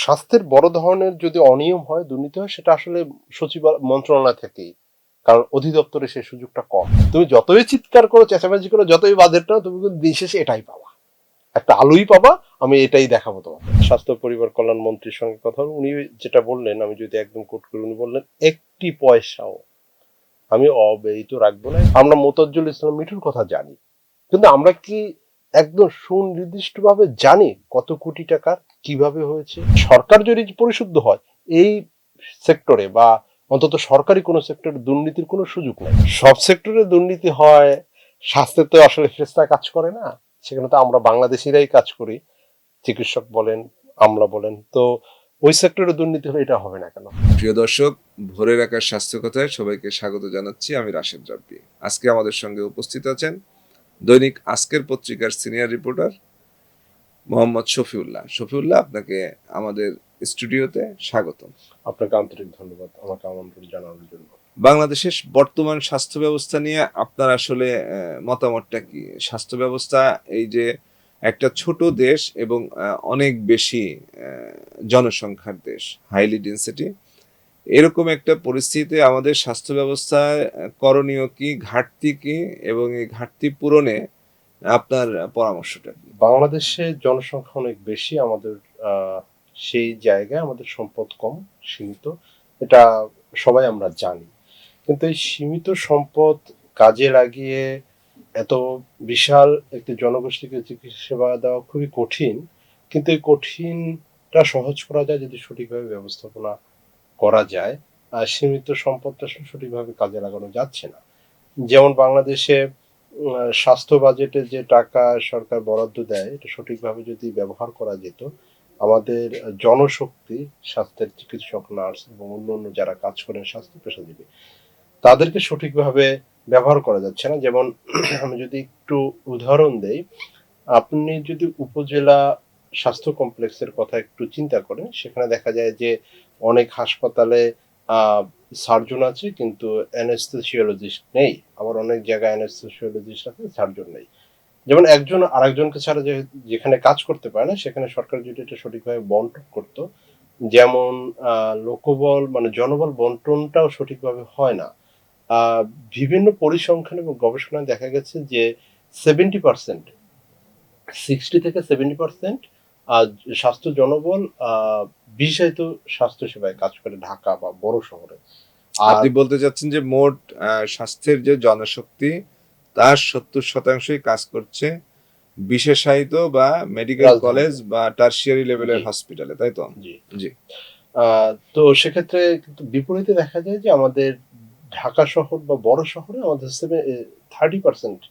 স্বাস্থ্যের বড় ধরনের যদি অনিয়ম হয়, দুর্নীতি হয়, সেটা আসলে মন্ত্রণালয় থেকেই। কারণ অধিদপ্তরে সেই সুযোগটা কম। তুমি যতই চিৎকার করো, চেঁচামেচি করো, যতই বাজেট নাও, তুমি কিন্তু দিন শেষে এটাই পাবা। একটা আলুই পাবা, আমি এটাই দেখাবো তোমাকে। স্বাস্থ্য পরিবার কল্যাণ মন্ত্রীর সঙ্গে কথা হলো, উনি যেটা বললেন, আমি যদি একদম কোট করি, উনি বললেন একটি পয়সাও আমি অব্যয়িত রাখবো না। আমরা মোতাজ্জুল ইসলাম মিঠুর কথা জানি, কিন্তু আমরা কি একদম সুনির্দিষ্টভাবে জানি কত কোটি টাকার কিভাবে হয়েছে? সরকার যদি পরিশুদ্ধ হয়, এই সেক্টরে বা অন্তত সরকারি কোনো সেক্টরে দুর্নীতির কোনো সুযোগ নেই। সব সেক্টরে দুর্নীতি হয়, স্বাস্থ্যে তো আসলে ফেরেশতা কাজ করে না, সেখানে তো আমরা বাংলাদেশিরাই কাজ করি, চিকিৎসক বলেন, আমলা বলেন, তো ওই সেক্টরে দুর্নীতি হলে এটা হবে না কেন? প্রিয় দর্শক, ভোরের আকাশ স্বাস্থ্য কথায় সবাইকে স্বাগত জানাচ্ছি। আমি রাশেদ রাব্বি। আজকে আমাদের সঙ্গে উপস্থিত আছেন দৈনিক আজকের পত্রিকার সিনিয়র রিপোর্টার মোহাম্মদ শফিউল্লাহ। শফিউল্লাহ, আপনাকে আমাদের স্টুডিওতে স্বাগতম। আপনাকে আন্তরিক ধন্যবাদ আমাকে আমন্ত্রণ জানানোর জন্য। বাংলাদেশের বর্তমান স্বাস্থ্য ব্যবস্থা নিয়ে আপনার আসলে মতামতটা কি? স্বাস্থ্য ব্যবস্থা, এই যে একটা ছোট দেশ এবং অনেক বেশি জনসংখ্যার দেশ, হাইলি ডেন্সিটি, এরকম একটা পরিস্থিতিতে আমাদের স্বাস্থ্য ব্যবস্থায় করণীয় কি, ঘাটতি কি, এবং এই ঘাটতি পূরণে আপনার পরামর্শটা কি? বাংলাদেশে জনসংখ্যা অনেক বেশি, আমাদের সেই জায়গায় আমাদের সম্পদ কম, সীমিত, এটা সবাই আমরা জানি। কিন্তু এই সীমিত সম্পদ কাজে লাগিয়ে এত বিশাল একটি জনগোষ্ঠীকে চিকিৎসা সেবা দেওয়া খুবই কঠিন। কিন্তু এই কঠিনটা সহজ করা যায় যদি সঠিকভাবে ব্যবস্থাপনা করা যায়। আর সীমিত সম্পদটা সঠিকভাবে কাজে লাগানো যাচ্ছে না। যেমন বাংলাদেশে স্বাস্থ্য বাজেটে যে টাকা সরকার বরাদ্দ দেয়, এটা সঠিকভাবে যদি ব্যবহার করা যেত, আমাদের জনশক্তি, স্বাস্থ্যের চিকিৎসক, নার্স এবং অন্য যারা কাজ করেন স্বাস্থ্য পেশাজীবী, তাদেরকে সঠিকভাবে ব্যবহার করা যাচ্ছে না। যেমন আমি যদি একটু উদাহরণ দেই, আপনি যদি উপজেলা স্বাস্থ্য কমপ্লেক্সের কথা একটু চিন্তা করেন, সেখানে দেখা যায় যে অনেক হাসপাতালে সার্জন আছে কিন্তু অ্যানেস্থেসিওলজিস্ট নেই, আবার অনেক জায়গায় অ্যানেস্থেসিওলজিস্ট আছে, সার্জন নেই। যেমন একজন আরেকজনকে ছাড়া যেখানে কাজ করতে পারে না, সেখানে সরকার যদি এটা সঠিকভাবে বন্টন করতো, যেমন লোকবল মানে জনবল বন্টনটাও সঠিকভাবে হয় না। বিভিন্ন পরিসংখ্যান এবং গবেষণায় দেখা গেছে যে 70%, 60 থেকে 70% স্বাস্থ্য জনবল বিশেষায়িত স্বাস্থ্য সেবায় কাজ করে ঢাকা বা বড় শহরে। আর আপনি বলতে চাচ্ছেন যে মোট স্বাস্থ্যের যে জনশক্তি, তার 70%ই কাজ করছে বিশেষায়িত বা মেডিকেল কলেজ বা টারশিয়ারি লেভেলের হসপিটালে, তাই তো? জি জি। তো সেক্ষেত্রে কিন্তু বিপরীতে দেখা যায় যে আমাদের ঢাকা শহর বা বড় শহরে আমাদের 30%,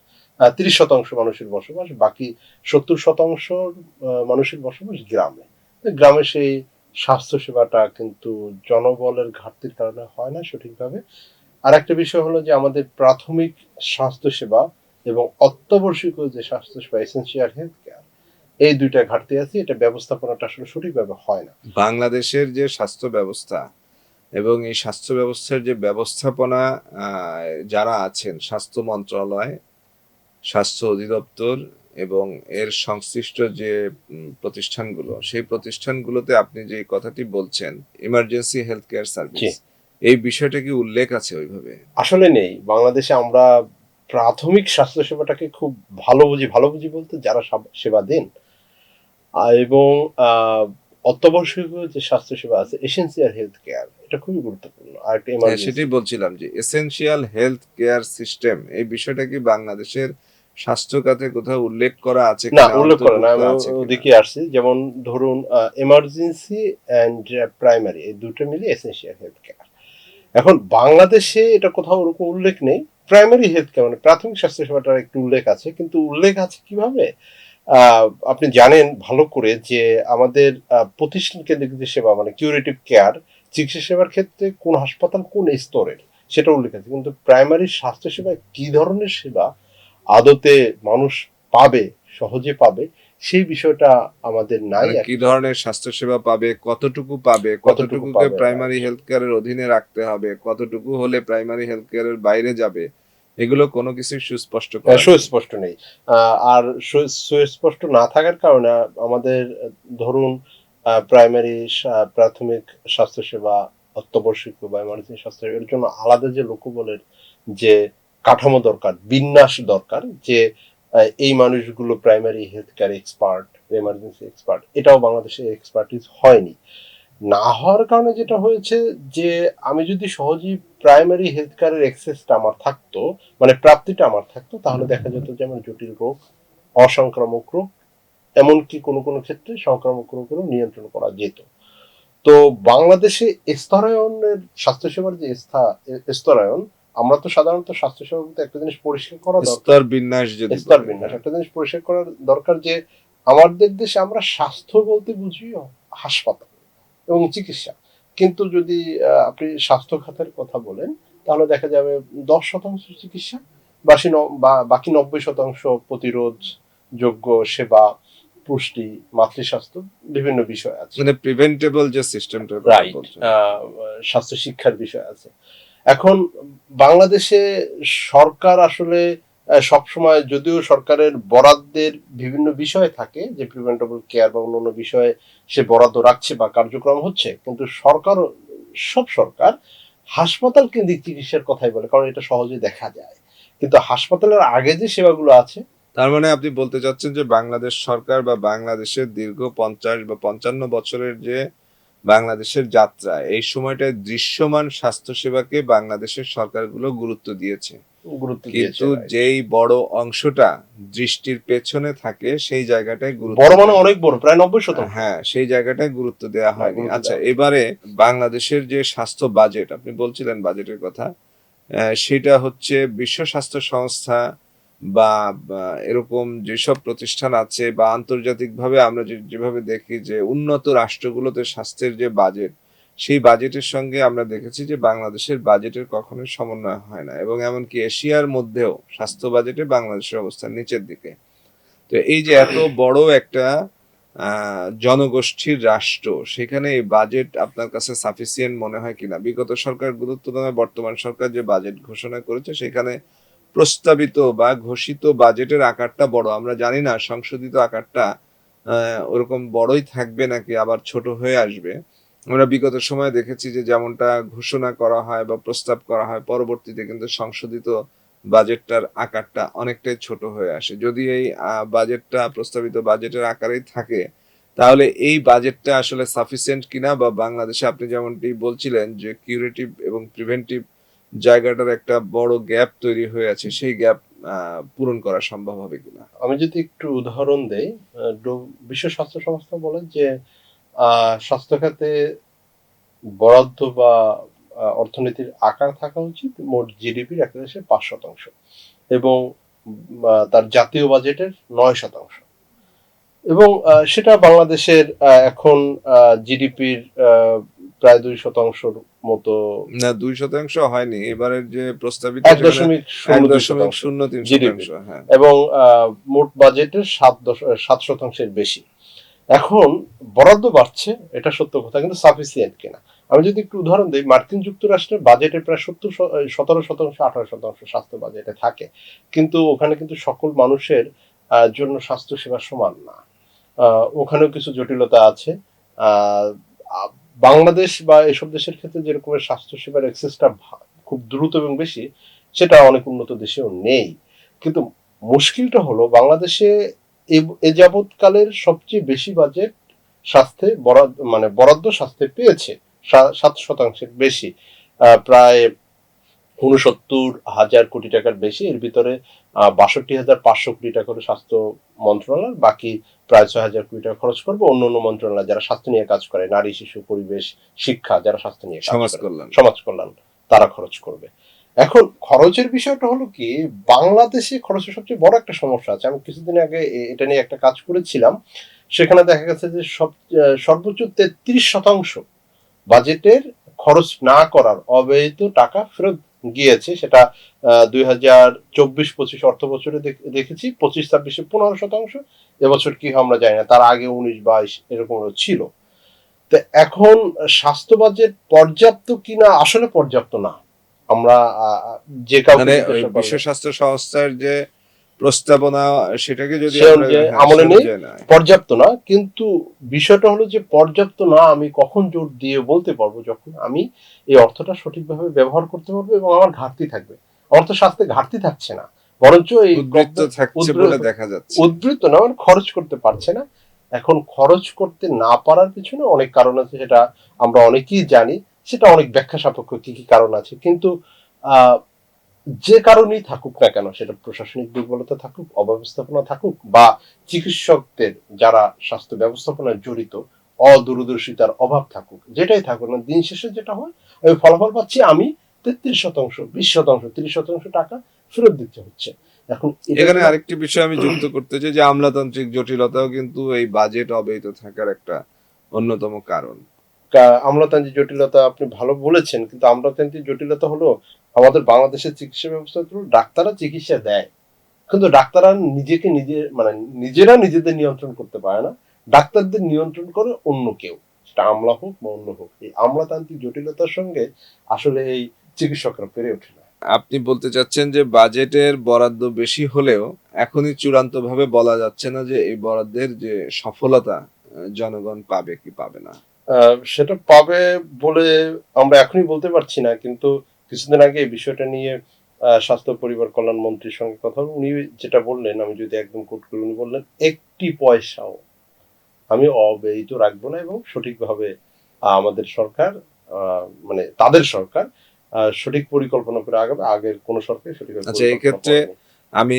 30% মানুষের বসবাস, বাকি 70% মানুষের বসবাস গ্রামে। গ্রামে সেই স্বাস্থ্য সেবাটা কিন্তু জনবলের ঘাটতির কারণে হয় না সঠিকভাবে। আর একটা বিষয় হলো যে আমাদের প্রাথমিক স্বাস্থ্য সেবা এবং অত্যাবশ্যকীয় যে স্বাস্থ্য সেবা, এসেনশিয়াল হেলথ কেয়ার, এই দুইটা ঘাটতি আছে, এটা ব্যবস্থাপনাটা আসলে সঠিকভাবে হয় না। বাংলাদেশের যে স্বাস্থ্য ব্যবস্থা এবং এই স্বাস্থ্য ব্যবস্থার যে ব্যবস্থাপনা, যারা আছেন, স্বাস্থ্য মন্ত্রণালয়, স্বাস্থ্য অধিদপ্তর এবং এর সংশ্লিষ্ট যে প্রতিষ্ঠানগুলো, সেই প্রতিষ্ঠানগুলোতে আপনি যে কথাটি বলছেন, ইমার্জেন্সি হেলথ কেয়ার সার্ভিস, এই বিষয়টা কি উল্লেখ আছে ওইভাবে? আসলে নেই। বাংলাদেশে আমরা প্রাথমিক স্বাস্থ্য সেবাটাকে খুব ভালো বুঝি বলতে যারা সেবা দেন, এবং অত্যাবশ্যকীয় যে স্বাস্থ্য সেবা আছে, এসেনশিয়াল হেলথ কেয়ার, এটা খুবই গুরুত্বপূর্ণ। আর একটা হ্যাঁ, ইমার্জেন্সি। সেটাই বলছিলাম যে এসেনশিয়াল হেলথ কেয়ার সিস্টেম, এই বিষয়টা কি বাংলাদেশের স্বাস্থ্য খাতে কোথাও উল্লেখ করা আছে না, কিনা, উল্লেখ করে না, অন্তর্ভুক্ত আমি আছে কিনা? ওদিকে আসছি। যেমন ধরুন, এমার্জেন্সি অ্যান্ড প্রাইমারি, এই দুটো মিলে এসেনশিয়াল হেলথ কেয়ার। এখন বাংলাদেশে এটা কোথাও ওরকম উল্লেখ নেই। প্রাইমারি হেলথ কেয়ার মানে প্রাথমিক স্বাস্থ্য সেবাটার একটু উল্লেখ আছে, কিন্তু উল্লেখ আছে কিভাবে? আপনি জানেন ভালো করে যে আমাদের প্রতিষ্ঠান কেন্দ্রিক যে সেবা মানে কিউরেটিভ কেয়ার, চিকিৎসা সেবার ক্ষেত্রে কোন হাসপাতাল কোন স্তরের সেটা উল্লেখ আছে, কিন্তু প্রাইমারি স্বাস্থ্য সেবায় কি ধরনের সেবা আদতে মানুষ পাবে, সহজে পাবে, সেই বিষয়টা আমাদের নাই। মানে কি ধরনের স্বাস্থ্য সেবা পাবে, কতটুকু পাবে, কতটুকু কতটুকুকে পাবে, প্রাইমারি হেলথ কেয়ারের অধীনে রাখতে হবে, কতটুকু হলে প্রাইমারি হেলথ কেয়ারের বাইরে যাবে, এগুলো কোনো কিছু সুস্পষ্ট করা নেই। সুস্পষ্ট নেই। আর সুস্পষ্ট না থাকার কারণে আমাদের ধরুন প্রাইমারি প্রাথমিক স্বাস্থ্যসেবা, অত্যাবশ্যক বা এমার্জেন্সি স্বাস্থ্য এর জন্য আলাদা যে লোকবলের যে কাঠামো দরকার, বিন্যাস দরকার, যে এই মানুষগুলো primary health care expert, emergency expert, এটাও বাংলাদেশে এক্সপার্টিস হয়নি। না হওয়ার কারণে যেটা হয়েছে যে আমি যদি সহজেই প্রাইমারি হেলথ কেয়ারের অ্যাক্সেসটা আমার থাকতো, মানে প্রাপ্তিটা আমার থাকতো, তাহলে দেখা যেত যে আমার জটিল রোগ, অসংক্রামক রোগ, এমনকি কোনো কোনো ক্ষেত্রে সংক্রামক রোগেরও নিয়ন্ত্রণ করা যেত। তো বাংলাদেশে স্তরায়নের, স্বাস্থ্যসেবার যে স্তরায়ন, আমরা তো সাধারণত স্বাস্থ্যসেবা বলতে একটা জিনিস পরিষ্কার করা দরকার, স্তর বিন্যাস যদি স্তর বিন্যাস, একটা জিনিস পরিষ্কার করার দরকার যে আমাদের দেশে আমরা স্বাস্থ্য বলতে বুঝি হাসপাতাল এবং চিকিৎসা। কিন্তু যদি আপনি স্বাস্থ্য খাতের কথা বলেন, তাহলে দেখা যাবে 10% চিকিৎসা, বাকি 90% প্রতিরোধ যোগ্য সেবা, পুষ্টি, মাতৃস্বাস্থ্য, বিভিন্ন বিষয় আছে, মানে প্রিভেন্টেবল যে সিস্টেমটা রাইট, স্বাস্থ্য শিক্ষার বিষয় আছে। এখন বাংলাদেশে সরকার আসলে সবসময়, যদিও সরকারের বরাদ্দের বিভিন্ন বিষয় থাকে যে প্রিভেন্টেবল কেয়ার বা অন্যান্য বিষয়ে সে বরাদ্দ রাখছে বা কার্যক্রম হচ্ছে, কিন্তু সব সরকার হাসপাতাল কেন্দ্রিক চিকিৎসার কথাই বলে, কারণ এটা সহজে দেখা যায়। কিন্তু হাসপাতালের আগে যে সেবাগুলো আছে, তার মানে আপনি বলতে চাচ্ছেন যে বাংলাদেশ সরকার বা বাংলাদেশের দীর্ঘ 50 বা 55 বছরের যে বাংলাদেশের যাত্রা, এই সময়টায় দৃশ্যমান স্বাস্থ্যসেবাকে বাংলাদেশের সরকারগুলো গুরুত্ব দিয়েছে, গুরুত্ব দিয়েছে। কিন্তু যেই বড় অংশটা দৃষ্টির পেছনে থাকে সেই জায়গাটায় গুরুত্ব বড় মানে অনেক বড়, প্রায় 90%। হ্যাঁ, সেই জায়গাটায় গুরুত্ব দেওয়া হয়নি। গুরুত্ব আচ্ছা, দেওয়া হয়নি। এবারে বাংলাদেশের যে স্বাস্থ্য বাজেট, আপনি বলছিলেন বাজেটের কথা, সেটা হচ্ছে বিশ্ব স্বাস্থ্য সংস্থা বা এরকম যেসব প্রতিষ্ঠান আছে বা আন্তর্জাতিকভাবে আমরা যেভাবে দেখি যে উন্নত রাষ্ট্রগুলোতে স্বাস্থ্যের যে বাজেট, সেই বাজেটের সঙ্গে আমরা দেখেছি যে বাংলাদেশের বাজেটের কখনোই সমন্বয় হয় না, এবং এমনকি এশিয়ার মধ্যেও স্বাস্থ্য বাজেটে বাংলাদেশের অবস্থান নিচের দিকে। তো এই যে এত বড় একটা জনগোষ্ঠীর রাষ্ট্র, সেখানে এই বাজেট আপনার কাছে সাফিসিয়েন্ট মনে হয় কিনা? বিগত সরকারগুলোর তুলনায় বর্তমান সরকার যে বাজেট ঘোষণা করেছে, সেখানে প্রস্তাবিত বা ঘোষিত বাজেটের আকারটা বড়, আমরা জানি না সংশোধিত আকারটা ওরকম বড়ই থাকবে নাকি আবার ছোট হয়ে আসবে। আমরা বিগত সময়ে দেখেছি যে যেমনটা ঘোষণা করা হয় বা প্রস্তাব করা হয়, পরবর্তীতে কিন্তু সংশোধিত বাজেটটার আকারটা অনেকটাই ছোট হয়ে আসে। যদি এই বাজেটটা প্রস্তাবিত বাজেটের আকারেই থাকে, তাহলে এই বাজেটটা আসলে সাফিসিয়েন্ট কিনা, বা বাংলাদেশে আপনি যেমনটি বলছিলেন যে কিউরেটিভ এবং প্রিভেন্টিভ জায়গাটার একটা বড় গ্যাপ তৈরি হয়ে আছে, সেই গ্যাপ পূরণ করা সম্ভব হবে কিনা? আমি যদি একটু উদাহরণ দেই, বিশ্ব স্বাস্থ্য সংস্থা বলে যে স্বাস্থ্য খাতে বরাদ্দ বা অর্থনীতির আকার থাকা উচিত মোট জিডিপির একাংশে 5%, এবং তার জাতীয় বাজেটের 9%। এবং সেটা বাংলাদেশের এখন জিডিপির প্রায় 2% মতো। না, 2% হয়নি, এবারের যে প্রস্তাবিত 1.03% জিডিপি, 1.03%। হ্যাঁ, এবং মোট বাজেটের 7% বেশি। এখন বরাদ্দ বাড়ছে, এটা সত্য কথা, কিন্তু সাফিসিয়েন্ট কিনা। আমি যদি একটু উদাহরণ দিই, মার্কিন যুক্তরাষ্ট্রের বাজেটের প্রায় 17%, 18% স্বাস্থ্য বাজেটে থাকে, কিন্তু ওখানে কিন্তু সকল মানুষের জন্য স্বাস্থ্য সেবা সমান না, ওখানেও কিছু জটিলতা আছে। বাংলাদেশ বা এসব দেশের ক্ষেত্রে যেরকম স্বাস্থ্য সেবার অ্যাক্সেসটা খুব দ্রুত এবং বেশি, সেটা অনেক উন্নত দেশেও নেই। কিন্তু মুশকিলটা হলো বাংলাদেশে এ যাবৎকালের সবচেয়ে বেশি বাজেট স্বাস্থ্যে বরাদ্দ স্বাস্থ্যে পেয়েছে, 7% বেশি, প্রায় 69,000 কোটি টাকার বেশি। এর ভিতরে 62,500 কোটি টাকা করে স্বাস্থ্য মন্ত্রণালয়, বাকি প্রায় 6,000 কোটি টাকা খরচ করবে অন্য অন্য মন্ত্রণালয় যারা স্বাস্থ্য নিয়ে কাজ করে, নারী, শিশু, পরিবেশ, শিক্ষা, যারা স্বাস্থ্য নিয়ে কাজ করে, সমাজ কল্যাণ, তারা খরচ করবে। এখন খরচের বিষয়টা হলো কি, বাংলাদেশে খরচের সবচেয়ে বড় একটা সমস্যা আছে। আমি কিছুদিন আগে এটা নিয়ে একটা কাজ করেছিলাম, সেখানে দেখা গেছে যে সর্বোচ্চ 33% বাজেটের খরচ না করার অব্যয়িত টাকা ফেরত গিয়েছে। সেটা 2024-25 অর্থ বছরে দেখেছি, 25-26-এ 15%, এবছর কি হয় আমরা জানি না, তার আগে 19-22 এরকম ছিল। তো এখন স্বাস্থ্য বাজেট পর্যাপ্ত কিনা, আসলে পর্যাপ্ত না। আমরা যে কাউকে মানে বিশ্ব স্বাস্থ্য সংস্থার যে প্রস্তাবনা সেটাকে যদি সে আমরা অনুযায়ী হ্যাঁ, আমলে সে নেই, অনুযায়ী নয়। পর্যাপ্ত না। কিন্তু বিষয়টা হলো যে পর্যাপ্ত না আমি কখন জোর দিয়ে বলতে পারবো, যখন আমি এই অর্থটা সঠিকভাবে ব্যবহার করতে পারবো এবং আমার ঘাটতি থাকবে। আমার তো স্বাস্থ্যে ঘাটতি থাকছে না, বরঞ্চ এই উদ্বৃত্ত থাকছে বলে দেখা যাচ্ছে। উদ্বৃত্ত না, মানে খরচ করতে পারছে না। এখন খরচ করতে না পারার পিছনে অনেক কারণ আছে, সেটা আমরা অনেকেই জানি, সেটা অনেক ব্যাখ্যা সাপেক্ষ কি কি কারণ আছে। কিন্তু আহ যে কারণেই থাকুক না কেন, সেটা প্রশাসনিক দুর্বলতা থাকুক, অব্যবস্থাপনা থাকুক, বা চিকিৎসকদের যারা স্বাস্থ্য ব্যবস্থাপনায় জড়িত অদূরদর্শিতার অভাব থাকুক, যেটাই থাকুক না, দিন শেষে যেটা হয়, আমি ফলাফল পাচ্ছি আমি 33%, 20%, 30% টাকা ফেরত দিতে হচ্ছে। এখন এখানে আরেকটি বিষয় আমি যুক্ত করতে চাই যে আমলাতান্ত্রিক জটিলতাও কিন্তু এই বাজেট অব্যয়িত থাকার একটা অন্যতম কারণ। আমলাতান্ত্রিক জটিলতা আপনি ভালো বলেছেন, কিন্তু আমলাতান্ত্রিক জটিলতা হলো আমাদের বাংলাদেশের চিকিৎসা ব্যবস্থা, ডাক্তাররা চিকিৎসা দেয়, কিন্তু ডাক্তাররা নিজেরা নিজেদের নিয়ন্ত্রণ করতে পারে না, ডাক্তারদের নিয়ন্ত্রণ করে অন্য কেউ, সেটা আমলা হোক বা অন্য হোক। এই আমলাতান্ত্রিক জটিলতার সঙ্গে আসলে এই চিকিৎসকরা পেরে ওঠে না। আপনি বলতে চাচ্ছেন যে বাজেটের বরাদ্দ বেশি হলেও এখনই চূড়ান্তভাবে বলা যাচ্ছে না যে এই বরাদ্দের যে সফলতা জনগণ পাবে কি পাবে না। সেটা পাবে বলে আমরা এখনই বলতে পারছি না, কিন্তু কিছুদিন আগে এই বিষয়টা নিয়ে স্বাস্থ্য পরিবার কল্যাণ মন্ত্রীর সঙ্গে কথা হলো। উনি যেটা বললেন, আমি যদি একদম কোট করি, উনি বললেন একটি পয়সাও আমি অব্যয়িত রাখবো না, এবং সঠিকভাবে আমাদের সরকার, মানে তাদের সরকার সঠিক পরিকল্পনা করে আগাবে। আগের কোন সরকার সঠিক। আচ্ছা, এই ক্ষেত্রে আমি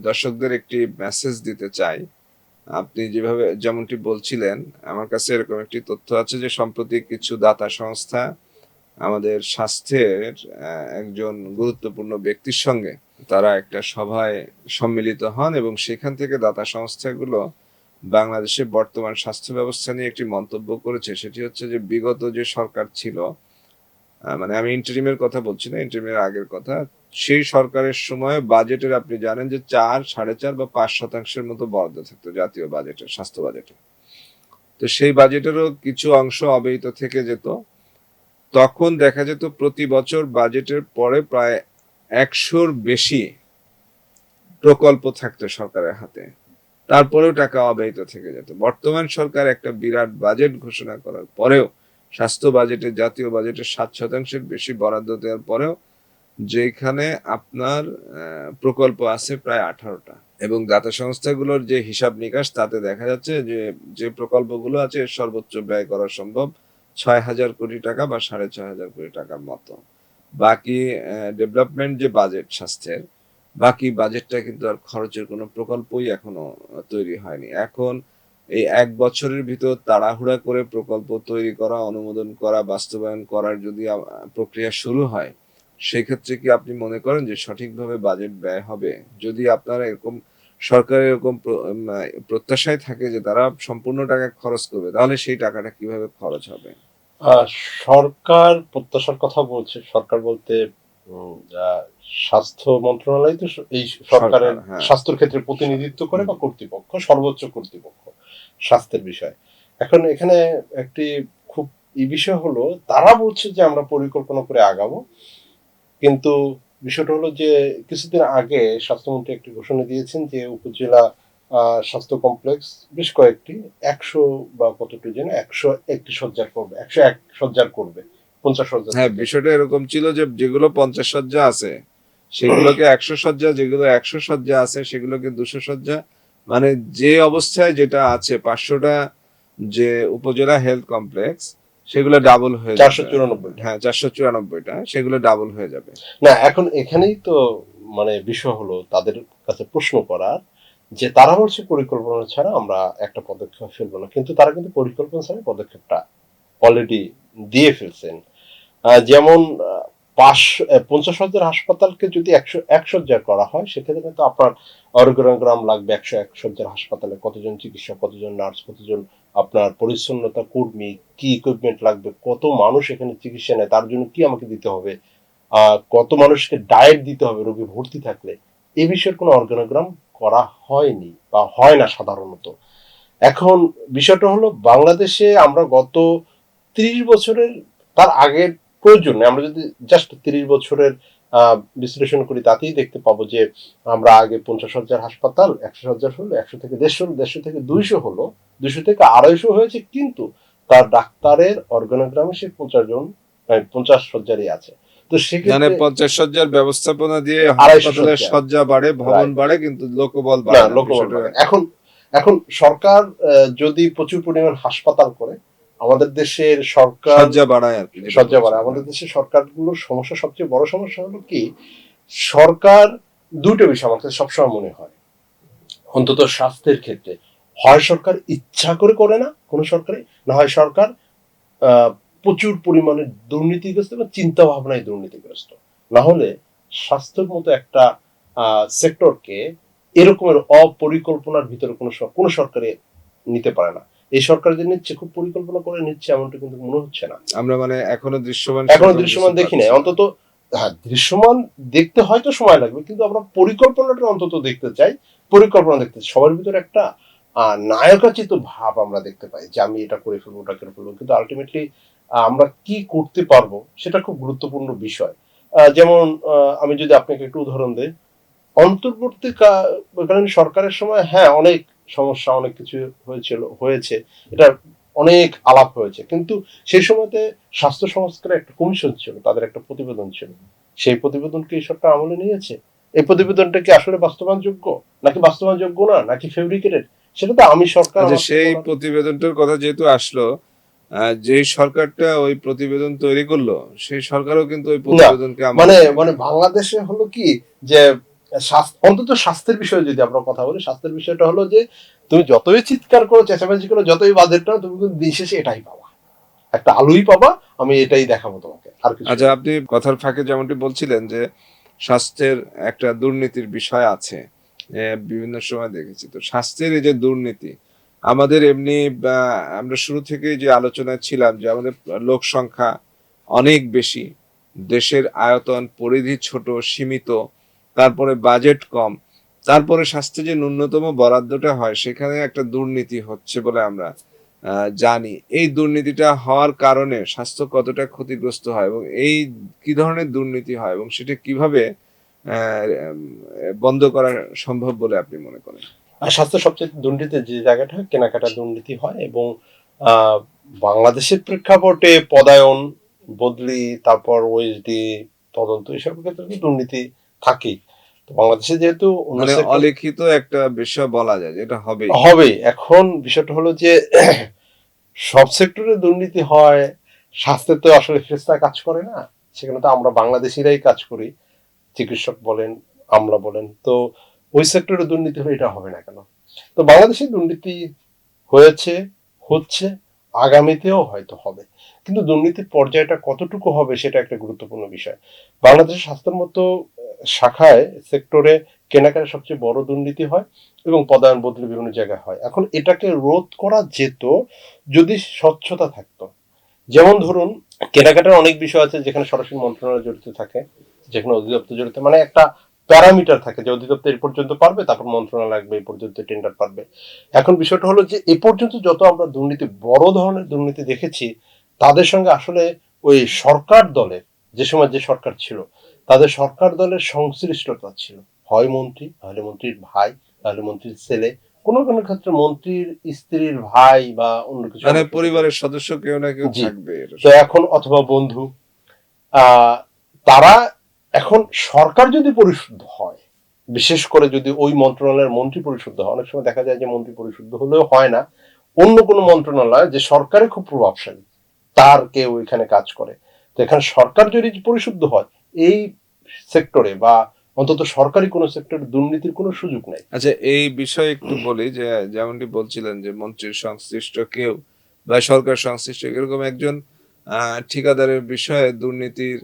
দর্শকদের একটি মেসেজ দিতে চাই। আপনি যেমনটি বলছিলেন, আমার কাছে এরকম একটি তথ্য আছে যে সম্প্রতি কিছু দাতা সংস্থা আমাদের স্বাস্থ্যের একজন গুরুত্বপূর্ণ ব্যক্তির সঙ্গে তারা একটা সভায় সম্মিলিত হন এবং সেখান থেকে দাতা সংস্থাগুলো বাংলাদেশের বর্তমান স্বাস্থ্য ব্যবস্থা নিয়ে একটি মন্তব্য করেছে। সেটি হচ্ছে যে বিগত যে সরকার ছিল, মানে আমি ইন্টারিমের কথা বলছি না, ইন্টারিমের আগের কথা, সেই সরকারের সময় বাজেটের আপনি জানেন যে 4, 4.5 বা 5% মতো বরাদ্দ থাকতো জাতীয় বাজেটে, স্বাস্থ্য বাজেটে। তো সেই বাজেটেরও কিছু অংশ অব্যয়িত থেকে যেত। তখন দেখা যেত প্রতি বছর বাজেটের পরে প্রায় 100-র বেশি প্রকল্প থাকতো সরকারের হাতে, তারপরেও টাকা অব্যয়িত থেকে যেত। বর্তমান সরকার একটা বিরাট বাজেট ঘোষণা করার পরেও, স্বাস্থ্য বাজেটে, জাতীয় বাজেটের 7%-এর বেশি বরাদ্দ দেওয়ার পরেও, যেখানে আপনার প্রকল্প আছে প্রায় 18টা, এবং দাতা সংস্থাগুলোর যে হিসাব নিকাশ তাতে দেখা যাচ্ছে যে যে প্রকল্পগুলো আছে এর সর্বোচ্চ ব্যয় করা সম্ভব 6,000 কোটি টাকা বা 6,500 কোটি টাকার মতো। বাকি ডেভেলপমেন্ট যে বাজেট স্বাস্থ্যের, বাকি বাজেটটা কিন্তু আর খরচের কোনো প্রকল্পই এখনো তৈরি হয়নি। এখন এই 1 বছরের ভিতর তাড়াহুড়া করে প্রকল্প তৈরি করা, অনুমোদন করা, বাস্তবায়ন করার যদি প্রক্রিয়া শুরু হয়, সেক্ষেত্রে কি আপনি মনে করেন যে সঠিকভাবে বাজেট ব্যয় হবে? যদি আপনারা এরকম, সরকারের এরকম প্রত্যাশায় থাকে যে তারা সম্পূর্ণ টাকা খরচ করবে, তাহলে সেই টাকাটা কিভাবে খরচ হবে? সরকার প্রত্যাশার কথা বলছে, সরকার বলতে স্বাস্থ্য মন্ত্রণালয় তো এই সরকারের স্বাস্থ্যের ক্ষেত্রে প্রতিনিধিত্ব করে, বা কর্তৃপক্ষ, সর্বোচ্চ কর্তৃপক্ষ স্বাস্থ্যের বিষয়। এখন এখানে একটি খুব বিষয় হলো, তারা বলছে যে আমরা পরিকল্পনা করে আগাবো, কিন্তু বিষয়টা হলো যে কিছুদিন আগে স্বাস্থ্যমন্ত্রী একটি ঘোষণা দিয়েছেন যে উপজেলা স্বাস্থ্য কমপ্লেক্স বেশ কয়েকটি 100 বা কতটি যেন 101টি শয্যার করবে, 101 শয্যার করবে, 50 শয্যা। হ্যাঁ, বিষয়টা এরকম ছিল যে যেগুলো 50 শয্যা আছে সেগুলোকে 100 শয্যা, যেগুলো 100 শয্যা আছে সেগুলোকে 200 শয্যা, মানে যে অবস্থায় যেটা আছে 500টা যে উপজেলা হেলথ কমপ্লেক্স, সেগুলো ডাবল হয়ে যাবে। 494, হ্যাঁ 494টা, সেগুলো ডাবল হয়ে যাবে। না, এখন এখানেই তো মানে বিষয় হলো তাদের কাছে প্রশ্ন করার, যে তারা বলছে পরিকল্পনা ছাড়া আমরা একটা পদক্ষেপ ফেলবো না, কিন্তু তারা কিন্তু পরিকল্পনা ছাড়া পদক্ষেপটা অলরেডি দিয়ে ফেলছেন। যেমন 50 শয্যার হাসপাতালকে যদি 101 শয্যার করা হয়, সেক্ষেত্রে কিন্তু আপনার অর্গানোগ্রাম লাগবে। 101 শয্যার হাসপাতালে কতজন চিকিৎসক, কতজন নার্স, কতজন আপনার পরিচ্ছন্নতা কর্মী, কি ইকুইপমেন্ট লাগবে, কত মানুষ এখানে চিকিৎসা নেয়, তার জন্য কি আমাকে দিতে হবে, কত মানুষকে ডায়েট দিতে হবে রোগী ভর্তি থাকলে, এই বিষয়ের কোনো অর্গানোগ্রাম করা হয়নি বা হয় না সাধারণত। এখন বিষয়টা হলো, বাংলাদেশে আমরা গত 30 বছরের, তার আগের প্রয়োজন নেই, আমরা যদি জাস্ট 30 বছরের বিশ্লেষণ করি তাতেই দেখতে পাবো যে আমরা আগে 50,000 হাসপাতাল 100,000 হলো, 100 থেকে 150 হলো, 150 থেকে 200 হলো, 200 থেকে 250 হয়েছে, কিন্তু তার ডাক্তারের অর্গানোগ্রামে সে 50 শয্যারই আছে। তো মানে সেক্ষেত্রে 50 শয্যার ব্যবস্থাপনা দিয়ে 250 হাসপাতালের শয্যা, শয্যা বাড়ে, ভবন রাইট, বাড়ে, কিন্তু লোকবল না বাড়ে না, লোকবল বিষয়টা। বাড়ে। এখন এখন সরকার যদি প্রচুর পরিমাণ হাসপাতাল করে, আমাদের দেশের সরকার শয্যা বাড়ায় আর কি, যেটা শয্যা বাড়ে, বলছেন। আমাদের দেশের সরকারগুলোর সমস্যা, সবচেয়ে বড় সমস্যা হলো কি, সরকার দুটো বিষয় আমার কাছে সবসময় মনে হয়, অন্তত স্বাস্থ্যের ক্ষেত্রে, হয় সরকার ইচ্ছা করে করে না কোনো সরকারে, না হয় সরকার প্রচুর পরিমাণে দুর্নীতিগ্রস্ত এবং চিন্তা ভাবনায় দুর্নীতিগ্রস্ত। না হলে স্বাস্থ্যের মতো একটা সেক্টরকে এরকমের অপরিকল্পনার ভিতরে কোনো সরকারে নিতে পারে না। এই সরকার যে নিচ্ছে খুব পরিকল্পনা করে নিচ্ছে এমনটা কিন্তু মনে হচ্ছে না। আমরা মানে এখনো দৃশ্যমান এখনো সেরকম দৃশ্যমান কিছু দেখি নাই, পাচ্ছি না। অন্তত হ্যাঁ দৃশ্যমান দেখতে হয়তো সময় লাগবে, কিন্তু আমরা পরিকল্পনাটা অন্তত দেখতে চাই। পরিকল্পনা দেখতে চাই, সবার ভিতরে একটা নায়কাচিত ভাব আমরা দেখতে পাই যে আমি এটা করে ফেলবো, ওটা করে ফেলবো, কিন্তু আলটিমেটলি আমরা কি করতে পারবো সেটা খুব গুরুত্বপূর্ণ বিষয়। যেমন আমি যদি আপনাকে একটু উদাহরণ দিই, অন্তর্বর্তীকালীন সরকারের সময় হ্যাঁ অনেক সমস্যা, অনেক কিছু হয়েছে, এটা অনেক আলাপ হয়েছে, কিন্তু সেই সময়তে স্বাস্থ্য সংস্কারের একটা কমিশন ছিল, তাদের একটা প্রতিবেদন ছিল। সেই প্রতিবেদনকে এই সরকার আমলে নিয়েছে? এই প্রতিবেদনটা কি আসলে বাস্তবায়নযোগ্য, নাকি বাস্তবায়নযোগ্য না, নাকি ফেব্রিকেটেড, সেটা তো আমি সরকার আচ্ছা, আমাকে সেই বলার। প্রতিবেদনটার কথা যেহেতু আসলো, যে সরকারটা ওই প্রতিবেদন তৈরি করলো, সেই সরকারও কিন্তু ওই না প্রতিবেদনকে আমলে মানে নেয়নি। মানে বাংলাদেশে হলো কি, যে অন্তত স্বাস্থ্যের বিষয়ে যদি আমরা কথা বলি, স্বাস্থ্যের বিষয়টা হলো যে তুমি যতই চিৎকার করো, চেঁচামেচি করো, যতই বাজেট নাও, তুমি কিন্তু দিন শেষে এটাই পাবা, একটা আলুই পাবা, আমি এটাই দেখাবো তোমাকে, আর কিছু আচ্ছা, না। আপনি কথার ফাঁকে যেমনটি বলছিলেন যে স্বাস্থ্যের একটা দুর্নীতির বিষয় আছে, বিভিন্ন সময় দেখেছি। তো স্বাস্থ্যের এই যে দুর্নীতি, আমাদের এমনি আমরা শুরু থেকেই যে আলোচনায় ছিলাম যে আমাদের লোক সংখ্যা অনেক বেশি, দেশের আয়তন পরিধি ছোট, সীমিত, তারপরে বাজেট কম, তারপরে স্বাস্থ্যে যে ন্যূনতম বরাদ্দটা হয় সেখানে একটা দুর্নীতি হচ্ছে বলে আমরা জানি। এই দুর্নীতিটা হওয়ার কারণে স্বাস্থ্য কতটা ক্ষতিগ্রস্ত হয় এবং এই কি ধরনের দুর্নীতি হয় এবং সেটা কিভাবে বন্ধ করা সম্ভব বলে আপনি মনে করেন? আর স্বাস্থ্য সবচেয়ে দুর্নীতির যে জায়গাটা হয়, কেনাকাটা দুর্নীতি হয়, এবং আহ, বাংলাদেশের প্রেক্ষাপটে পদায়ন, বদলি, তারপর ওএসডি, তদন্ত, এসব ক্ষেত্রে তো দুর্নীতি থাকেই। তো বাংলাদেশে যেহেতু অন্য মানে সেক্টর অলিখিত একটা বিষয় বলা যায় যেটা হবেই। হবে, এখন বিষয়টা হলো যে সব সেক্টরে দুর্নীতি হয়, স্বাস্থ্যে তো আসলে ফেরেশতা কাজ করে না, সেখানে তো আমরা বাংলাদেশিরাই কাজ করি, চিকিৎসক বলেন, আমরা বলেন, তো ওই সেক্টরে দুর্নীতি হলে এটা হবে না কেন? তো বাংলাদেশে দুর্নীতি হয়েছে, হচ্ছে, আগামীতেও হয়তো হবে, কিন্তু দুর্নীতির পর্যায়টা কতটুকু হবে সেটা একটা গুরুত্বপূর্ণ বিষয়। বাংলাদেশের স্বাস্থ্যের মতো শাখায়, সেক্টরে কেনাকাটা সবচেয়ে বড় দুর্নীতি হয়, এবং পদায়ন বদলে বিভিন্ন জায়গায় হয়। এখন এটাকে রোধ করা যেত যদি স্বচ্ছতা থাকতো। যেমন ধরুন, কেনাকাটার অনেক বিষয় আছে যেখানে সরাসরি মন্ত্রণালয় জড়িত থাকে, যেখানে অধিদপ্তর জড়িত, মানে একটা প্যারামিটার থাকে যে অধিদপ্তর এই পর্যন্ত পারবে, তারপর মন্ত্রণালয় লাগবে, এই পর্যন্ত টেন্ডার পারবে। এখন বিষয়টা হলো যে এ পর্যন্ত যত আমরা দুর্নীতি, বড় ধরনের দুর্নীতি দেখেছি, তাদের সঙ্গে আসলে ওই সরকার দলের, যে সময় যে সরকার ছিল, তাদের সরকার দলের সংশ্লিষ্টতা ছিল, হয় মন্ত্রী, তাহলে মন্ত্রীর ভাই, তাহলে মন্ত্রীর ছেলে, কোনো কোনো ক্ষেত্রে মন্ত্রীর স্ত্রীর ভাই, বা অন্য কিছু মানে অংশ থাকে। পরিবারের সদস্য কেউ না কেউ জি, থাকবে এটা। তো এখন অথবা বন্ধু, আহ, তারা, এখন সরকার যদি পরিশুদ্ধ হয়, বিশেষ করে যদি ওই মন্ত্রণালয়ের মন্ত্রী পরিশুদ্ধ হয়, অনেক সময় দেখা যায় যে মন্ত্রী পরিশুদ্ধ হলেও হয় না, অন্য কোনো মন্ত্রণালয় যে সরকারে খুব প্রভাবশালী, তার কেউ এখানে কাজ করে, তো এখানে সরকার যদি পরিশুদ্ধ হয়, এই সেক্টরে বা অন্তত সরকারি কোনো সেক্টরে দুর্নীতির কোনো সুযোগ নেই। আচ্ছা, এই বিষয়ে একটু বলি যে যেমনটি বলছিলেন যে মন্ত্রীর সংশ্লিষ্ট কেউ বা সরকার সংশ্লিষ্ট এরকম একজন ঠিকাদারের বিষয়ে দুর্নীতির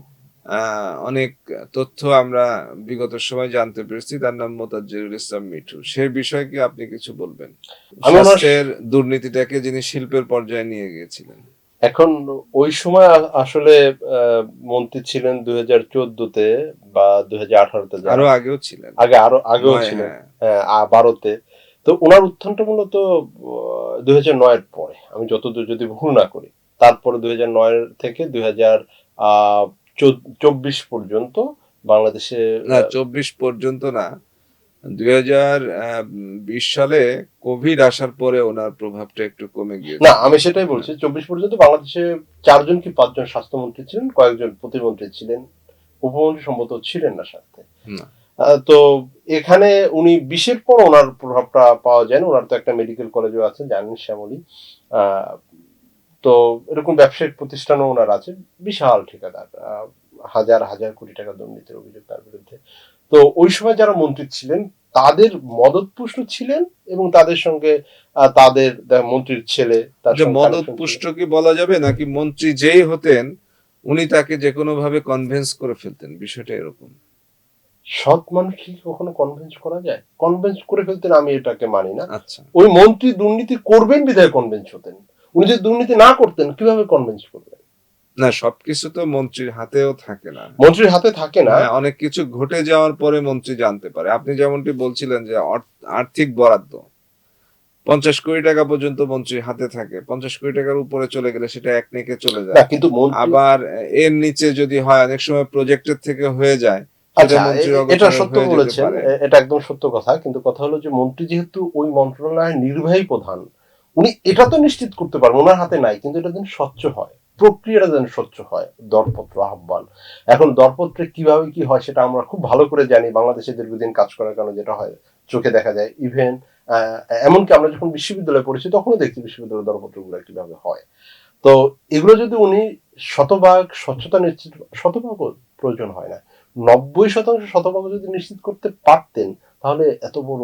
অনেক তথ্য আমরা বিগত সময় জানতে পেরেছি। তার নাম মোতাজ্জেরুল ইসলাম মিঠু। সে বিষয়ে কি আপনি কিছু বলবেন? আমি ওনার, স্বাস্থ্যের দুর্নীতিটাকে যিনি শিল্পের পর্যায়ে নিয়ে গিয়েছিলেন। এখন ওই সময় আসলে মন্ত্রী ছিলেন 2014-তে বা 2018-তে, আরো যারা আগেও ছিলেন, আগে, আরো আগেও নয়, ছিলেন, হ্যাঁ। 12-তে। তো ওনার উত্থানটা মূলত 2009-এর পরে, আমি যতদূর যদি ভুল না করি, তারপরে 2009 থেকে 2024 পর্যন্ত বাংলাদেশে না 24 পর্যন্ত না, 2020 সালে কোভিড আসার পরে ওনার প্রভাবটা একটু কমে গিয়েছে। না, আমি সেটাই বলছি, 24 পর্যন্ত বাংলাদেশে 4জন কি 5জন স্বাস্থ্যমন্ত্রী ছিলেন, কয়েকজন প্রতিমন্ত্রী ছিলেন, উপমন্ত্রী সম্ভবত ছিলেন না সাথে। না তো এখানে উনি 20-এর পর ওনার প্রভাবটা পাওয়া যায় না। ওনার তো একটা মেডিকেল কলেজও আছে, জানেন, শ্যামলী। তো এরকম ব্যবসায়িক প্রতিষ্ঠানও ওনার আছে, বিশাল ঠিকাদার, হাজার হাজার কোটি টাকা দুর্নীতির অভিযোগ তার বিরুদ্ধে। তো ওই সময় যারা মন্ত্রী ছিলেন তাদের মদতপুষ্ট ছিলেন, এবং তাদের সঙ্গে তাদের মন্ত্রীর ছেলে তার যে সঙ্গে মদত connection ছিল। পুষ্ট কি বলা যাবে, নাকি মন্ত্রী যেই হতেন উনি তাকে যে কোনো ভাবে কনভিন্স করে ফেলতেন, বিষয়টা এরকম? সৎ মানুষকে কি কখনো কনভিন্স করা যায়? কনভিন্স করে ফেলতেন আমি এটাকে মানি না। আচ্ছা, ওই মন্ত্রী দুর্নীতি করবেন বিধায় কনভিন্স হতেন। উনি যদি দুর্নীতি না করতেন কিভাবে কনভিন্স করবেন? না সবকিছু তো মন্ত্রীর হাতেও থাকে না। মন্ত্রীর হাতে থাকে না। হ্যাঁ, অনেক কিছু ঘটে যাওয়ার পরে মন্ত্রী জানতে পারে। আপনি যেমনটি বলছিলেন যে আর্থিক বরাদ্দ 50 কোটি টাকা পর্যন্ত মন্ত্রীর হাতে থাকে, 50 কোটি টাকার উপরে চলে গেলে সেটা একনেকে চলে না, যায়। কিন্তু মন্ত্রী, আবার এর নিচে যদি হয়, অনেক সময় প্রজেক্টের থেকে হয়ে যায়, সেটা আচ্ছা, মন্ত্রীর এটা অগোচরে সত্য হয়ে যেতে বলেছেন, পারে। এটা একদম সত্য কথা। কিন্তু কথা হলো যে মন্ত্রী যেহেতু ওই মন্ত্রণালয়ের নির্বাহী প্রধান, উনি এটা তো নিশ্চিত করতে পারবেন, ওনার হাতে নাই, কিন্তু এটা যেন স্বচ্ছ হয়, প্রক্রিয়াটা যেন স্বচ্ছ হয়। দরপত্র আহ্বান, এখন দরপত্রে কিভাবে কি হয় সেটা আমরা খুব ভালো করে জানি, বাংলাদেশে দীর্ঘদিন কাজ করার কারণে যেটা হয় চোখে দেখা যায়। ইভেন এমনকি আমরা যখন বিশ্ববিদ্যালয়ে পড়েছি তখনও দেখছি বিশ্ববিদ্যালয়ের দরপত্রগুলো কিভাবে হয়। তো এগুলো যদি উনি শতভাগ স্বচ্ছতা নিশ্চিত, শতভাগও প্রয়োজন হয় না, 90% শতভাগ যদি নিশ্চিত করতে পারতেন, তাহলে এত বড়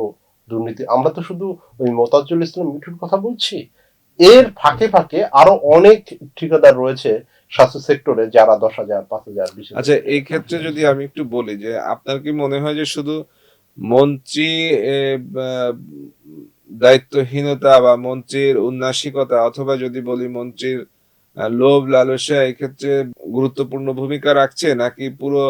দুর্নীতি, আমরা তো শুধু ওই মোতাজ্জুল ইসলাম মিঠুর কথা বলছি, এর ফাঁকে ফাঁকে আরো অনেক ঠিকাদার রয়েছে স্বাস্থ্য সেক্টরে, যারা 10,000, 5,000, 20,000। আচ্ছা, এই ক্ষেত্রে যদি আমি একটু বলি যে আপনার কি মনে হয় যে শুধু মন্ত্রী এ, বা, দায়িত্বহীনতা বা মন্ত্রীর উন্নাসিকতা, অথবা যদি বলি মন্ত্রীর লোভ লালসা এক্ষেত্রে গুরুত্বপূর্ণ ভূমিকা রাখছে, নাকি পুরো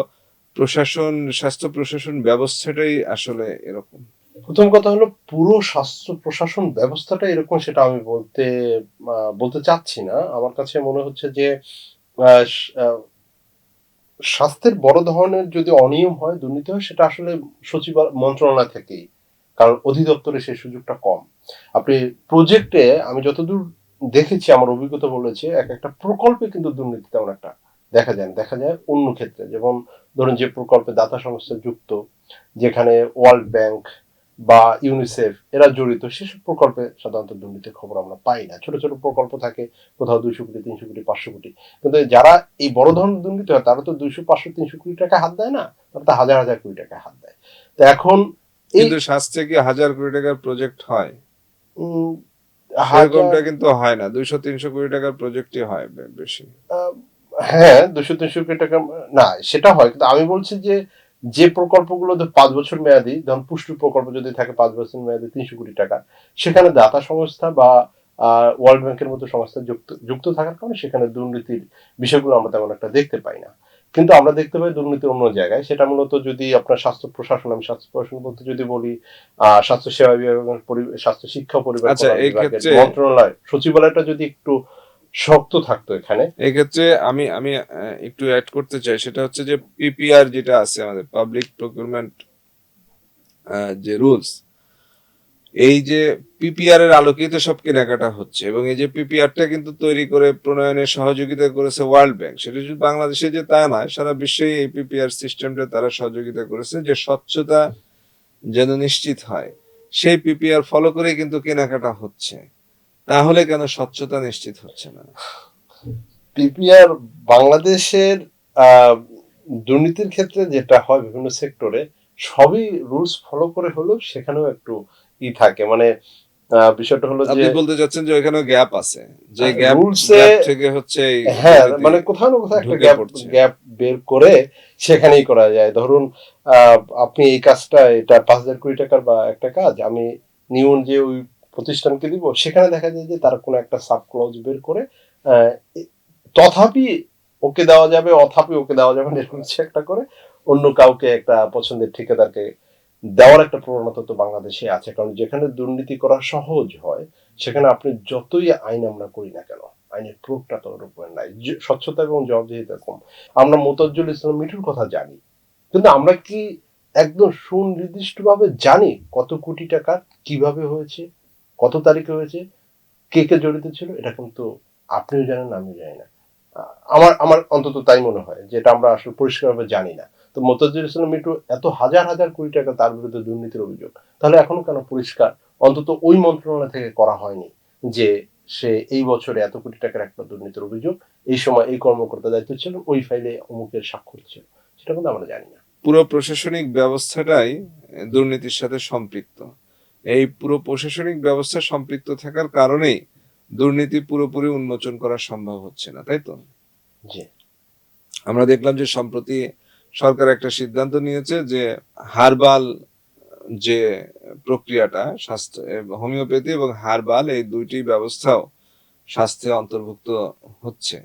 প্রশাসন, স্বাস্থ্য প্রশাসন ব্যবস্থাটাই আসলে এরকম? প্রথম কথা হলো, পুরো স্বাস্থ্য প্রশাসন ব্যবস্থাটা এরকম সেটা আমি বলতে চাচ্ছি না। আমার কাছে মনে হচ্ছে যে আহ, আহ, স্বাস্থ্যের বড় ধরনের যদি অনিয়ম হয়, দুর্নীতি হয়, সেটা আসলে সচিব মন্ত্রণালয় থেকেই, কারণ অধিদপ্তরে সেই সুযোগটা কম। আপনি প্রজেক্টে, আমি যতদূর দেখেছি, আমার অভিজ্ঞতা বলেছে, এক একটা প্রকল্পে কিন্তু দুর্নীতি তেমন একটা দেখা যায় না। দেখা যায় অন্য ক্ষেত্রে, যেমন ধরুন যে প্রকল্পে দাতা সংস্থা যুক্ত, যেখানে ওয়ার্ল্ড ব্যাংক বা ইউনিসেফ এরা জড়িত, সেসব প্রকল্পে সাধারণত দুর্নীতির খবর আমরা পাই না। ছোট ছোট প্রকল্প থাকে, কোথাও 200 কোটি, 300 কোটি, 500 কোটি। কিন্তু যারা এই বড় ধরনের দুর্নীতি হয় তারা তো 200, 500, 300 কোটি টাকা হাত দেয় না, তারা তো হাজার হাজার কোটি টাকা হাত দেয়। তো এখন এই কিন্তু স্বাস্থ্যে কি 1000 কোটি টাকার প্রজেক্ট হয়? উম, হাজার, সেরকমটা কিন্তু হয় না, 200-300 কোটি টাকার প্রজেক্টই হয় বেশি। আহ, হ্যাঁ, 200-300 কোটি টাকা, না সেটা হয়, কিন্তু আমি বলছি যে যে প্রকল্পগুলো 5 বছর মেয়াদী, যেমন পুষ্টি প্রকল্প যদি থাকে 5 বছর মেয়াদী 300 কোটি টাকা, সেখানে দাতা সংস্থা বা ওয়ার্ল্ড ব্যাংকের মতো সংস্থা যুক্ত যুক্ত থাকার কারণে সেখানে দুর্নীতির বিষয়গুলো আমরা তেমন একটা দেখতে পাই না। কিন্তু আমরা দেখতে পাই দুর্নীতি অন্য জায়গায়, সেটা মূলত যদি আপনার স্বাস্থ্য প্রশাসন, আমি স্বাস্থ্য প্রশাসন বলতে যদি বলি স্বাস্থ্য সেবা বিভাগ এবং স্বাস্থ্য শিক্ষা ও পরিবার আচ্ছা, কল্যাণ এই বিভাগের ক্ষেত্রে মন্ত্রণালয় সচিবালয়টা যদি একটু শক্ত থাকতো এখানে। এক্ষেত্রে আমি আমি একটু অ্যাড করতে চাই, সেটা হচ্ছে যে পিপিআর যেটা আছে, আমাদের পাবলিক প্রকিউরমেন্ট যে রুলস, এই যে পিপিআর এর আলোকিত সব কেনাকাটা হচ্ছে, এবং এই যে পিপিআরটা কিন্তু তৈরি করে প্রণয়নে সহযোগিতা করেছে ওয়ার্ল্ড ব্যাংক। সেটা শুধু বাংলাদেশে যে তা নয়, সারা বিশ্বে এই পিপিআর সিস্টেমটা তারা সহযোগিতা করেছে, যে স্বচ্ছতা যেন নিশ্চিত হয়। সেই পিপিআর ফলো করে কিন্তু কেনাকাটা হচ্ছে, তাহলে কেন স্বচ্ছতা নিশ্চিত হচ্ছে না? পিপিআর বাংলাদেশের আহ, দুর্নীতির ক্ষেত্রে যেটা হয় বিভিন্ন সেক্টরে, সবই রুলস ফলো করে হলেও সেখানেও একটু থাকে, মানে বিষয়টা হলো যে আপনি বলতে চাচ্ছেন যে ওইখানে গ্যাপ আছে, যে গ্যাপ রুলসে, গ্যাপ থেকে হচ্ছে এই হ্যাঁ, দুর্নীতি মানে কোথাও না কোথাও একটা ঢুকে গ্যাপ পড়ছে। গ্যাপ বের করে সেখানেই করা যায়। ধরুন আপনি এই কাজটা, এটা 5,000 কোটি টাকার বা একটা কাজ আমি নিউন যে ওই প্রতিষ্ঠানকে দিব, সেখানে দেখা যায় যে তারা কোনো একটা সাব ক্লজ বের করে আহ, তথাপি ওকে দেওয়া যাবে, অথাপি ওকে দেওয়া যাবে না, এরকম কিছু একটা করে অন্য কাউকে, একটা পছন্দের ঠিকাদারকে দেওয়ার একটা প্রবণতা তো বাংলাদেশে আছে। কারণ যেখানে দুর্নীতি করা সহজ হয়, সেখানে আপনি যতই আইন আমরা করি না কেন, আইনের প্রয়োগটা তো ওর উপরে নাই, স্বচ্ছতা এবং জবাবদিহিতা কম। আমরা মোতাজ্জুল ইসলাম মিঠুর কথা জানি, কিন্তু আমরা কি একদম সুনির্দিষ্টভাবে জানি কত কোটি টাকা কিভাবে হয়েছে, কত তারিখে হয়েছে, কে কে জড়িত ছিল? এটা কিন্তু আপনিও জানেন না, আমিও জানি না। আমার আমার অন্তত তাই মনে হয় যে এটা আমরা আসলে পরিষ্কারভাবে জানি না। তো মোতাজ্জের ইসলাম মিঠু এত হাজার হাজার কোটি টাকা তার বিরুদ্ধে দুর্নীতির অভিযোগ, তাহলে এখনো কেন পরিষ্কার অন্তত ওই মন্ত্রণালয় থেকে করা হয়নি যে সে এই বছরে এত কোটি টাকার একটা দুর্নীতির অভিযোগ, এই সময় এই কর্মকর্তা দায়িত্ব ছিল, ওই ফাইলে অমুকের স্বাক্ষর ছিল, সেটা কিন্তু আমরা জানি না। পুরো প্রশাসনিক ব্যবস্থাটাই দুর্নীতির সাথে সম্পৃক্ত। এই পুরো প্রশাসনিক ব্যবস্থা সম্পৃক্ত থাকার কারণেই দুর্নীতি পুরোপুরি উন্মোচন করা সম্ভব হচ্ছে না, তাই তো? জি। আমরা দেখলাম যে সম্প্রতি সরকার একটা সিদ্ধান্ত নিয়েছে যে হার্বাল যে প্রক্রিয়াটা, স্বাস্থ্য হোমিওপ্যাথি এবং হার্বাল এই দুইটি ব্যবস্থাও স্বাস্থ্যে অন্তর্ভুক্ত হচ্ছে।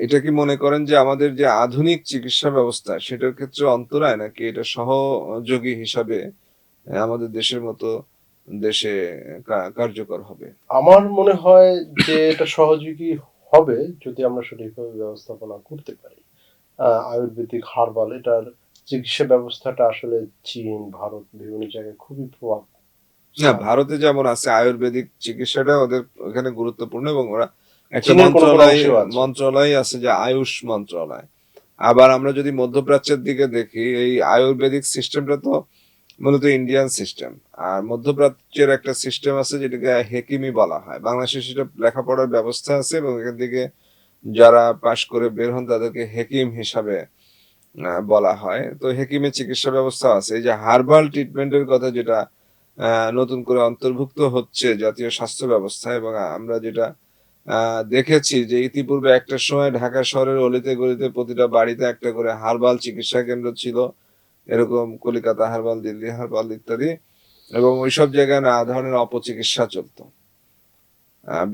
এটা কি মনে করেন যে আমাদের যে আধুনিক চিকিৎসা ব্যবস্থা সেটার ক্ষেত্রে অন্তরায়, নাকি এটা সহযোগী হিসাবে আমাদের দেশের মতো দেশে কার্যকর হবে? আমার মনে হয় যে এটা সহযোগী হবে যদি আমরা সঠিকভাবে ব্যবস্থাপনা করতে পারি। আয়ুর্বেদিক হার্বাল এটার চিকিৎসা ব্যবস্থাটা আসলে চীন, ভারত বিভিন্ন জায়গায় খুবই প্রভাব। না, ভারতে যেমন আছে আয়ুর্বেদিক চিকিৎসাটা ওদের ওখানে গুরুত্বপূর্ণ, এবং ওরা একটা চীনের কোনো কোনো মন্ত্রণালয় অংশেও আছে। মন্ত্রণালয় আছে যে আয়ুষ মন্ত্রণালয়। আবার আমরা যদি মধ্যপ্রাচ্যের দিকে দেখি, এই আয়ুর্বেদিক সিস্টেমটা তো মূলত ইন্ডিয়ান সিস্টেম। আর মধ্যপ্রাচ্যের একটা সিস্টেম আছে যেটাকে হেকিমি বলা হয়। বাংলাদেশে সেটা লেখাপড়ার ব্যবস্থা আছে, এবং এখান থেকে যারা পাশ করে বের হন তাদেরকে হেকিম হিসাবে বলা হয়। তো হেকিমের চিকিৎসা ব্যবস্থা আছে। এই যে হার্বাল ট্রিটমেন্টের কথা যেটা নতুন করে অন্তর্ভুক্ত হচ্ছে জাতীয় স্বাস্থ্য ব্যবস্থা, এবং আমরা যেটা দেখেছি যে ইতিপূর্বে একটা সময় ঢাকা শহরের অলিতে গলিতে প্রতিটা বাড়িতে একটা করে হার্বাল চিকিৎসা কেন্দ্র ছিল, এরকম কলিকাতা হার্বাল, দিল্লি হার্বাল ইত্যাদি, এবং ওইসব জায়গায় নানা ধরনের অপচিকিৎসা চলতো।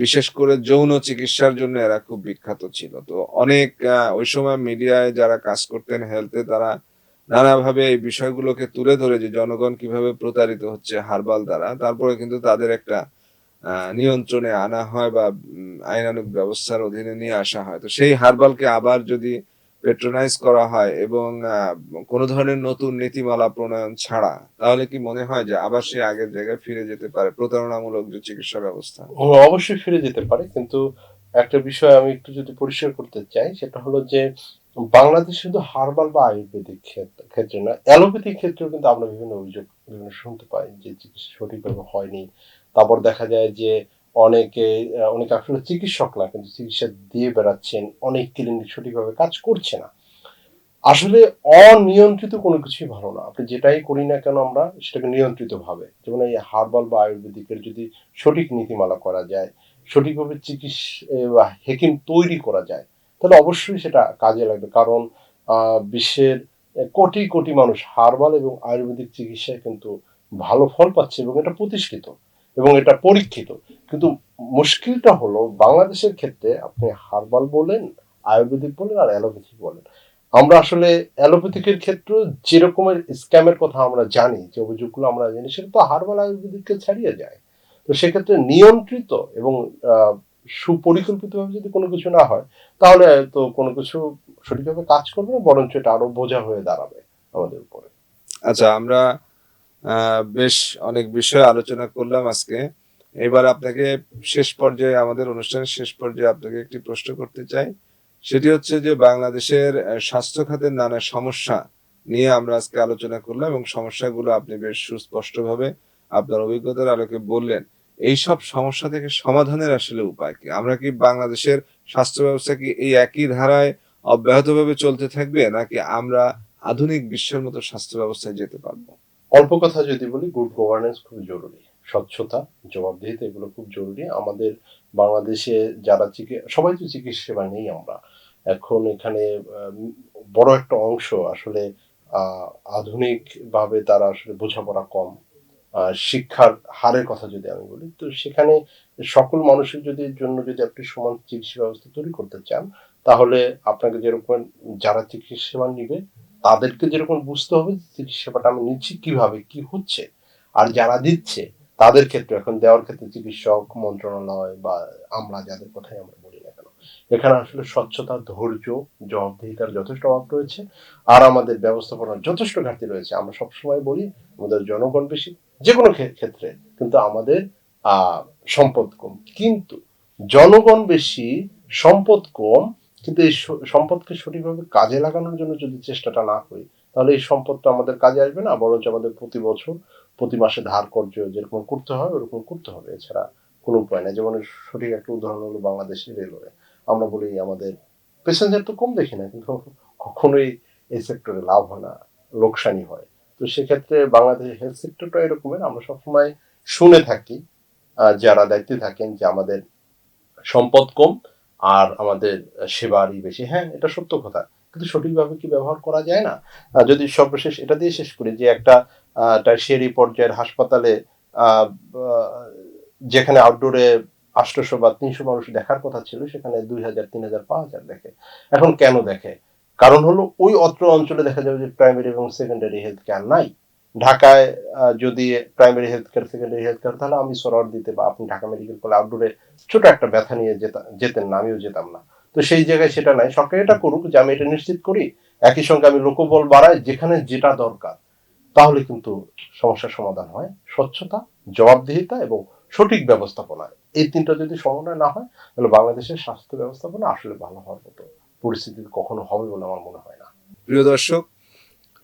বিশেষ করে যৌন চিকিৎসার জন্য এরা খুব বিখ্যাত ছিল। তো অনেক ওই সময় মিডিয়ায় যারা কাজ করতেন হেলথে, তারা নানাভাবে এই বিষয়গুলোকে তুলে ধরে যে জনগণ কিভাবে প্রতারিত হচ্ছে হার্বাল দ্বারা, তারপরে কিন্তু তাদের একটা নিয়ন্ত্রণে আনা হয় বা আইনানুগ ব্যবস্থার অধীনে নিয়ে আসা হয়। তো সেই হার্বালকে আবার যদি পেট্রোনাইজ করা হয় এবং কোনো ধরনের নতুন নীতিমালা প্রণয়ন ছাড়া, তাহলে কি মনে হয় যে আবার সে আগের জায়গায় ফিরে যেতে পারে প্রতারণামূলক যে চিকিৎসা ব্যবস্থা? অবশ্যই ফিরে যেতে পারে, কিন্তু একটা বিষয় আমি একটু যদি পরিষ্কার করতে চাই সেটা হলো যে বাংলাদেশ শুধু হার্বাল বা আয়ুর্বেদিক ক্ষেত্রে না, অ্যালোপ্যাথিক ক্ষেত্রেও কিন্তু আমরা বিভিন্ন অভিযোগ বিভিন্ন শুনতে পাই যে চিকিৎসা সঠিকভাবে হয়নি। তারপর দেখা যায় যে অনেকে আসলে চিকিৎসক না, কিন্তু চিকিৎসা দিয়ে বেড়াচ্ছেন, অনেক ক্লিনিক সঠিকভাবে কাজ করছে না। আসলে অনিয়ন্ত্রিত কোনো কিছুই ভালো না। আপনি যেটাই করি না কেন আমরা সেটাকে নিয়ন্ত্রিত ভাবে, যেমন এই হার্বাল বা আয়ুর্বেদিকের যদি সঠিক নীতিমালা করা যায়, সঠিকভাবে চিকিৎসা হেকিম তৈরি করা যায়, তাহলে অবশ্যই সেটা কাজে লাগবে। কারণ বিশ্বের কোটি কোটি মানুষ হার্বাল এবং আয়ুর্বেদিক চিকিৎসায় কিন্তু ভালো ফল পাচ্ছে, এবং এটা প্রতিষ্ঠিত এবং এটা পরীক্ষিত। কিন্তু মুশকিলটা হলো বাংলাদেশের ক্ষেত্রে আপনি হার্বাল বলেন, আয়ুর্বেদিক বলেন আর অ্যালোপ্যাথিক বলেন, আমরা আসলে অ্যালোপ্যাথিকের ক্ষেত্রে যে রকমের স্ক্যামের কথা আমরা জানি, যে অভিযোগগুলো আমরা জানি, সেটা তো হার্বাল আয়ুর্বেদিককে ছাড়িয়ে যায়। তো সেক্ষেত্রে নিয়ন্ত্রিত এবং সুপরিকল্পিতভাবে যদি কোনো কিছু না হয়, তাহলে তো কোনো কিছু সঠিকভাবে কাজ করবে না, বরঞ্চ এটা আরো বোঝা হয়ে দাঁড়াবে আমাদের উপরে। আচ্ছা, আমরা বেশ অনেক বিষয় আলোচনা করলাম আজকে। এবার আপনাকে শেষ পর্যায়ে, আমাদের অনুষ্ঠানের শেষ পর্যায়ে আপনাকে একটি প্রশ্ন করতে চাই। সেটি হচ্ছে যে বাংলাদেশের স্বাস্থ্য খাতের নানা সমস্যা নিয়ে আমরা আজকে আলোচনা করলাম, এবং সমস্যাগুলো আপনি বেশ সুস্পষ্টভাবে আপনার অভিজ্ঞতার আলোকে বললেন। এই সব সমস্যা থেকে সমাধানের আসলে উপায় কি? আমরা কি বাংলাদেশের স্বাস্থ্য ব্যবস্থা কি এই একই ধারায় অব্যাহতভাবে চলতে থাকবে, নাকি আমরা আধুনিক বিশ্বের মতো স্বাস্থ্য ব্যবস্থায় যেতে পারবো? অল্প কথা যদি বলি, গুড গভর্নেন্স খুব জরুরি, স্বচ্ছতা, জবাবদিহিতা এগুলো খুব জরুরি। আমাদের বাংলাদেশে যারা সবাই তো চিকিৎসা সেবা নেই আমরা এখন এখানে, বড় একটা অংশ আসলে আধুনিক ভাবে তারা আসলে বোঝাপড়া কম। শিক্ষার হারের কথা যদি আমি বলি, তো সেখানে সকল মানুষের জন্য যদি আপনি সমান চিকিৎসা ব্যবস্থা তৈরি করতে চান, তাহলে আপনাকে যেরকম যারা চিকিৎসা সেবা নিবে তাদেরকে যেরকম বুঝতে হবে চিকিৎসা সেবাটা আমি নিচ্ছি কিভাবে, কি হচ্ছে, আর যারা দিচ্ছে তাদের ক্ষেত্রে এখন দেওয়ার ক্ষেত্রে চিকিৎসক মন্ত্রণালয় বা আমরা যাদের কথাই আমরা বলি না কেন, এখানে আসলে স্বচ্ছতা, ধৈর্য, জবাবদিহিতার যথেষ্ট অভাব রয়েছে, আর আমাদের ব্যবস্থাপনার যথেষ্ট ঘাটতি রয়েছে। আমরা সবসময় বলি আমাদের জনগণ বেশি যে কোনো ক্ষেত্রে, কিন্তু আমাদের সম্পদ কম। কিন্তু জনগণ বেশি, সম্পদ কম, কিন্তু এই সম্পদকে সঠিকভাবে কাজে লাগানোর জন্য যদি চেষ্টাটা না করি, তাহলে এই সম্পদটা আমাদের কাজে আসবে না, বরঞ্চ আমাদের প্রতি বছর প্রতি মাসে ধার কর্য যেরকম করতে হয় ওরকম করতে হবে, এছাড়া কোনো উপায় নেই। যেমন সঠিক একটা উদাহরণ হলো বাংলাদেশের রেলওয়ে। আমরা বলি আমাদের প্যাসেঞ্জার তো কম দেখি না, কিন্তু কখনোই এই সেক্টরে লাভ হয় না, লোকসানই হয়। তো সেক্ষেত্রে বাংলাদেশের হেলথ সেক্টরটা এরকমের। আমরা সবসময় শুনে থাকি যারা দায়িত্বে থাকেন যে আমাদের সম্পদ কম আর আমাদের সেবারই বেশি। হ্যাঁ, এটা সত্য কথা, কিন্তু সঠিকভাবে কি ব্যবহার করা যায় না? যদি সর্বশেষ এটা দিয়ে শেষ করি যে একটা টারশিয়ারি পর্যায়ের হাসপাতালে যেখানে আউটডোরে 800 বা 300 মানুষ দেখার কথা ছিল, সেখানে 2000, 3000, 5000 দেখে। এখন কেন দেখে? কারণ হলো ওই অত্র অঞ্চলে দেখা যাবে যে প্রাইমারি এবং সেকেন্ডারি হেলথ কেয়ার নাই। ঢাকায় যদি primary health care, secondary health care, তাহলে আমি সরোয়ার দিতে বা আপনি ঢাকা মেডিকেল কলেজ আউটডোরে ছোট একটা ব্যথা নিয়ে যেতেন না, আমিও যেতাম না। তো সেই জায়গায় সেটা নাই। সরকার এটা করুক যে আমি এটা নিশ্চিত করি, একই সঙ্গে আমি লোকবল বাড়াই যেখানে যেটা দরকার, তাহলে কিন্তু সমস্যার সমাধান হয়। স্বচ্ছতা, জবাবদিহিতা এবং সঠিক ব্যবস্থাপনা, এই তিনটা যদি সমন্বয় না হয়, তাহলে বাংলাদেশের স্বাস্থ্য ব্যবস্থাপনা আসলে ভালো হওয়ার মতো পরিস্থিতি কখনো হবে বলে আমার মনে হয় না। প্রিয় দর্শক,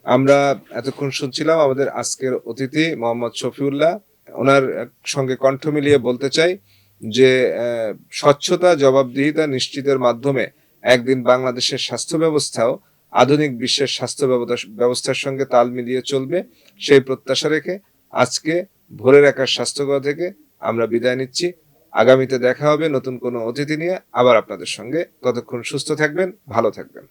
আমরা এতক্ষণ শুনছিলাম আমাদের আজকের অতিথি মোহাম্মদ শফিউল্লাহ। ওনার সঙ্গে কণ্ঠ মিলিয়ে বলতে চাই যে স্বচ্ছতা, জবাবদিহিতা নিশ্চিতের মাধ্যমে একদিন বাংলাদেশের স্বাস্থ্য ব্যবস্থাও আধুনিক বিশ্বের স্বাস্থ্য ব্যবস্থার সঙ্গে তাল মিলিয়ে চলবে, সেই প্রত্যাশা রেখে আজকে ভোরের আকাশ স্বাস্থ্যকর থেকে আমরা বিদায় নিচ্ছি। আগামীতে দেখা হবে নতুন কোনো অতিথি নিয়ে আবার আপনাদের সঙ্গে। ততক্ষণ সুস্থ থাকবেন, ভালো থাকবেন।